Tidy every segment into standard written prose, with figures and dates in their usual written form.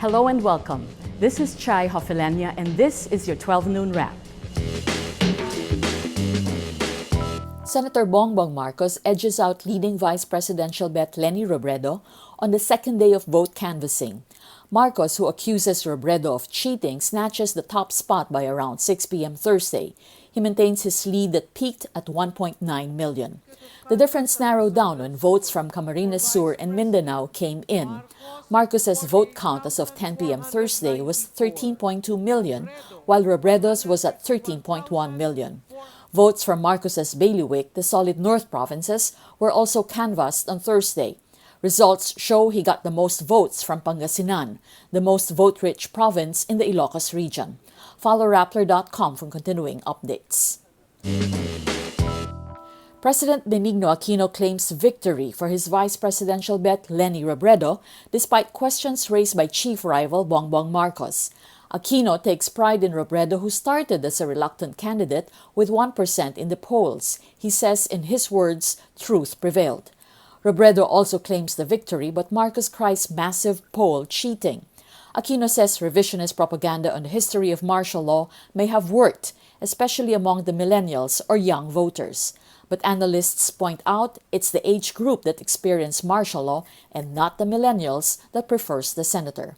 Hello and welcome. This is Chay Hofileña and this is your 12 noon wrap. Senator Bongbong Marcos edges out leading vice presidential bet Leni Robredo on the second day of vote canvassing. Marcos, who accuses Robredo of cheating, snatches the top spot by around 6 p.m. Thursday. He maintains his lead that peaked at 1.9 million. The difference narrowed down when votes from Camarines Sur and Mindanao came in. Marcos's vote count as of 10 p.m. Thursday was 13.2 million, while Robredo's was at 13.1 million. Votes from Marcos's bailiwick, the Solid North provinces, were also canvassed on Thursday. Results show he got the most votes from Pangasinan, the most vote-rich province in the Ilocos region. Follow Rappler.com for continuing updates. President Benigno Aquino claims victory for his vice presidential bet Leni Robredo despite questions raised by chief rival Bongbong Marcos. Aquino takes pride in Robredo, who started as a reluctant candidate with 1% in the polls. He says, in his words, truth prevailed. Robredo also claims the victory, but Marcos cries massive poll cheating. Aquino says revisionist propaganda on the history of martial law may have worked, especially among the millennials or young voters. But analysts point out it's the age group that experienced martial law and not the millennials that prefers the senator.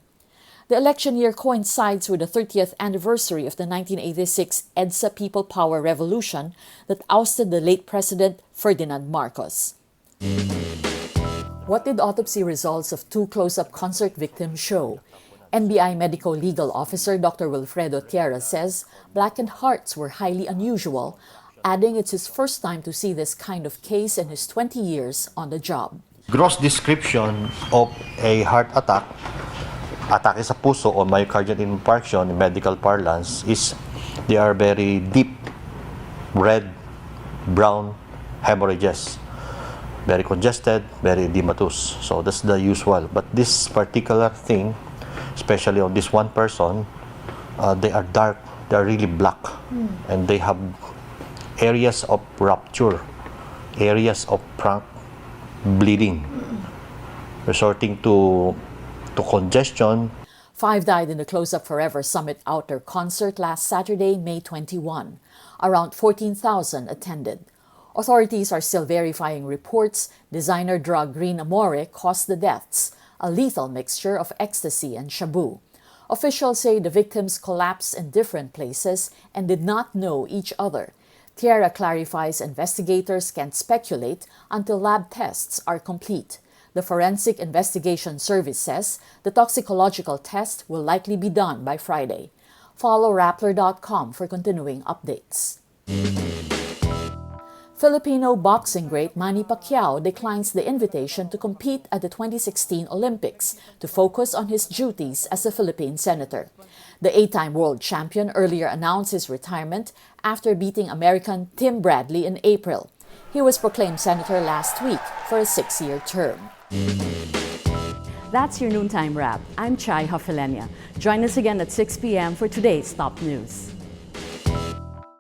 The election year coincides with the 30th anniversary of the 1986 EDSA People Power Revolution that ousted the late President Ferdinand Marcos. What did autopsy results of two Closeup concert victims show? NBI Medical Legal Officer Dr. Wilfredo says blackened hearts were highly unusual, adding it's his first time to see this kind of case in his 20 years on the job. Gross description of a heart attack, atake sa puso o myocardial infarction in medical parlance is they are very deep, red, brown hemorrhages. Very congested, very edematous. So that's the usual. But this particular thing, especially on this one person, they are dark, they are really black. And they have areas of rupture, areas of bleeding, resorting to congestion. 5 died in the Closeup Forever Summit Outdoor concert last Saturday, May 21. Around 14,000 attended. Authorities are still verifying reports designer drug Green Amore caused the deaths, a lethal mixture of ecstasy and shabu. Officials say the victims collapsed in different places and did not know each other. Tierra clarifies investigators can't speculate until lab tests are complete. The Forensic Investigation Service says the toxicological test will likely be done by Friday. Follow Rappler.com for continuing updates. Filipino boxing great Manny Pacquiao declines the invitation to compete at the 2016 Olympics to focus on his duties as a Philippine senator. The 8-time world champion earlier announced his retirement after beating American Tim Bradley in April. He was proclaimed senator last week for a 6-year term. That's your noontime wrap. I'm Chay Hofileña. Join us again at 6 p.m. for today's top news.